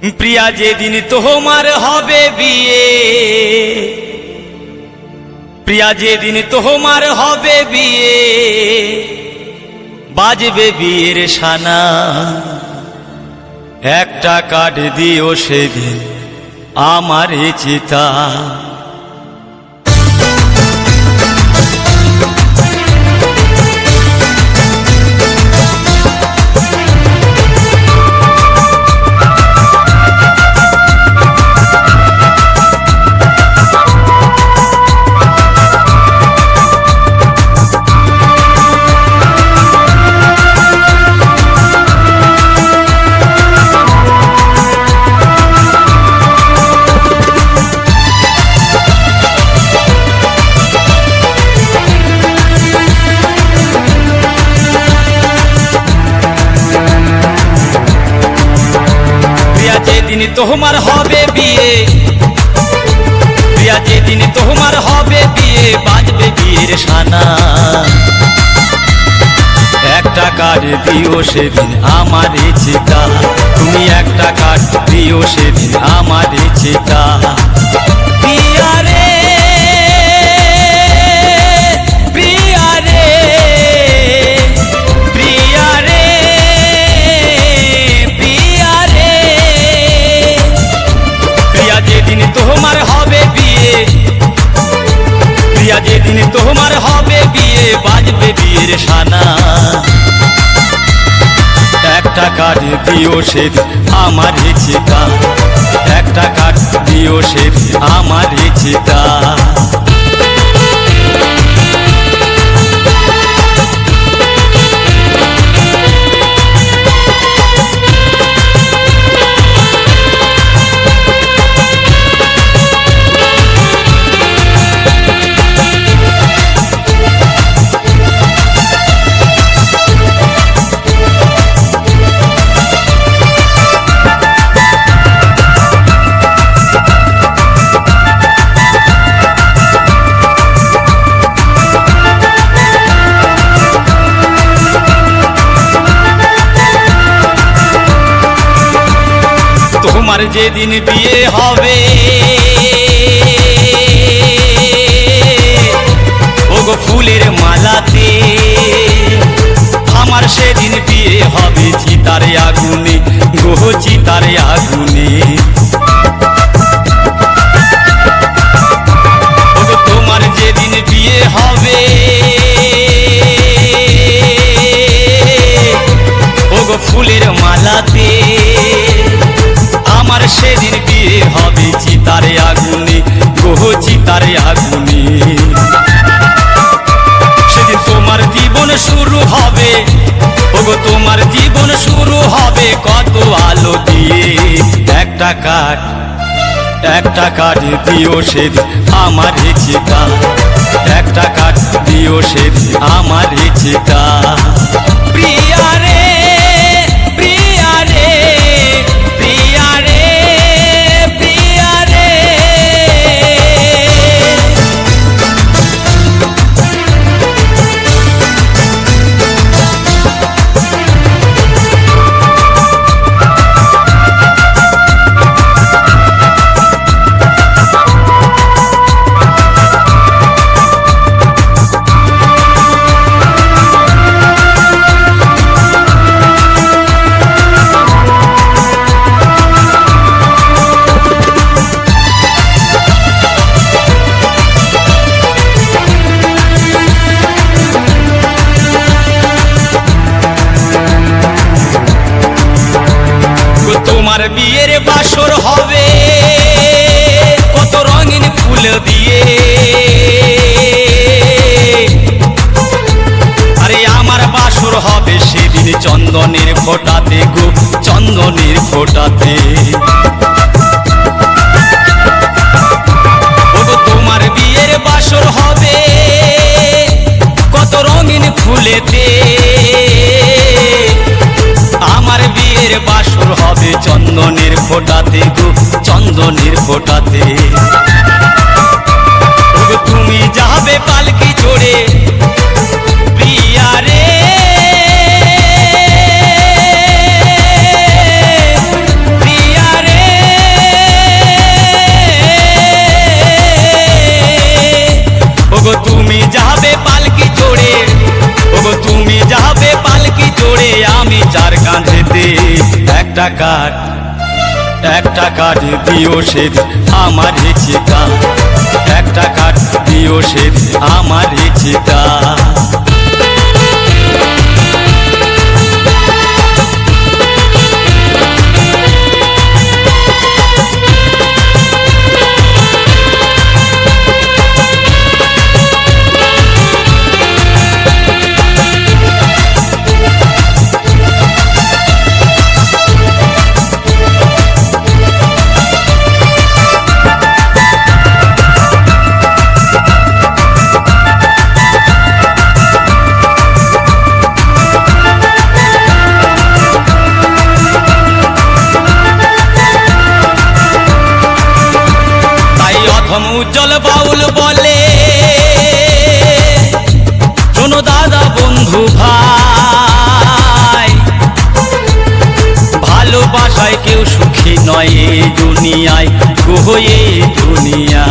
প্রিয়া যেদিন তোমার হবে বিয়ে, প্রিয়া যেদিন তোমার হবে বিয়ে, বাজবে বিয়ের শানা। একটা কাঠ দিও সেদিন আমার চিতা। যেদিন তোমার হবে বিয়ে, প্রিয়া যেদিন তোমার হবে বিয়ে, বাজবে বিয়ের শানা। একটা কাঠ দিও সেদিন আমার চিতা, তুমি একটা কাঠ দিও সেদিন আমার চিতা। প্রিয়া রে প্রিয়া রে প্রিয়া রে প্রিয়া রে, প্রিয়া যেদিন তোমার হবে বিয়ে, প্রিয়া যেদিন তোমার হবে বিয়ে, বাজবে বিয়ের শানা। একটা কাঠ দিও সেদিন আমার চিতা, একটা কাঠ দিও সেদিন আমার চিতা। তোমার যেদিন বিয়ে হবে, ওগো ফুলের মালাতে, আমার সেদিন বিয়ে হবে চিতার আগুনে, গো চিতার আগুনে। ওগো তোমার যেদিন বিয়ে হবে, ওগো ফুলের মালাতে, আমার সেদিন বিয়ে হবে চিতার আগুনে, গো চিতার আগুনে। সেদিন তোমার জীবন শুরু হবে, ওগো তোমার জীবন শুরু হবে কত আলো দিয়ে। একটা কাঠ, একটা কাঠ দিও সেদিন আমার চিতা, একটা কাঠ দিও সেদিন আমার চিতা। প্রিয়া রে প্রিয়া রে প্রিয়া রে প্রিয়া রে, তোমার বিয়ের বাসর হবে কত রঙিন ফুল দিয়ে। আরে আমার বাসর হবে সেদিন চন্দনের ফোঁটাতে, গো চন্দনের ফোঁটাতে। ওগো তোমার বিয়ের বাসর হবে কত রঙিন ফুলেতে, আমার বিয়ের বাসর হবে চন্দনের ফোঁটাতে, গো চন্দনের ফোঁটাতে। তুমি যাবে পালকি চড়ে প্রিয়া রে, প্রিয়া রে একটা কাঠ দিও সেদিন আমার চিতা, একটা কাঠ দিও সেদিন আমার চিতা। উজ্জ্বল বাউল বলে, শোনো দাদা বন্ধু ভাই, ভালোবাসায় কেউ সুখী নয় এই দুনিয়ায়, গো এই দুনিয়া।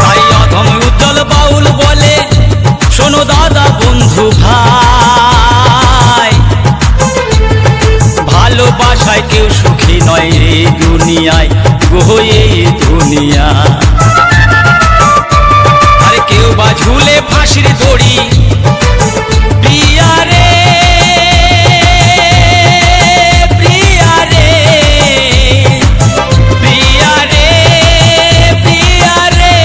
তাই অধম উজ্জ্বল বাউল বলে, শোনো দাদা বন্ধু ভাই, ভালোবাসায় কেউ সুখী নয় এই দুনিয়ায়, গো এই দুনিয়া। আর কেউ বা ঝুলে ফাঁসির দড়ি, প্রিয়া রে প্রিয়া রে প্রিয়া রে প্রিয়া রে,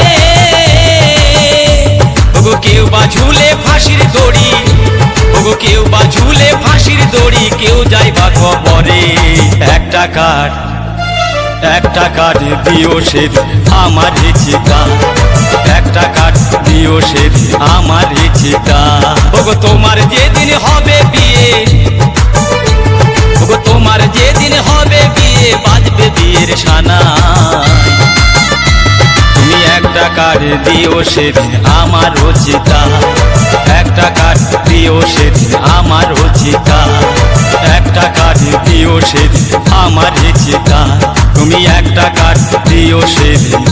ওগো কেউ বা ঝুলে ফাঁসির দড়ি, ওগো কেউ বা ঝুলে ফাঁসির দড়ি, কেউ যাইবা কবরে। একটা কাঠ দিও সেদিন আমার চিতা, একটা কাঠ দিও সেদিন আমার চিতা। ওগো তোমার যেদিন হবে বিয়ে, ওগো তোমার যেদিন হবে বিয়ে, বাজবে বিয়ের সানাই। তুমি একটা কাঠ দিও সেদিন আমার চিতা, একটা কাঠ দিও সেদিন আমার চিতা, একটা কাঠ দিও সেদিন আমার চিতা। তুমি একটা কাঠ দিও সেদিন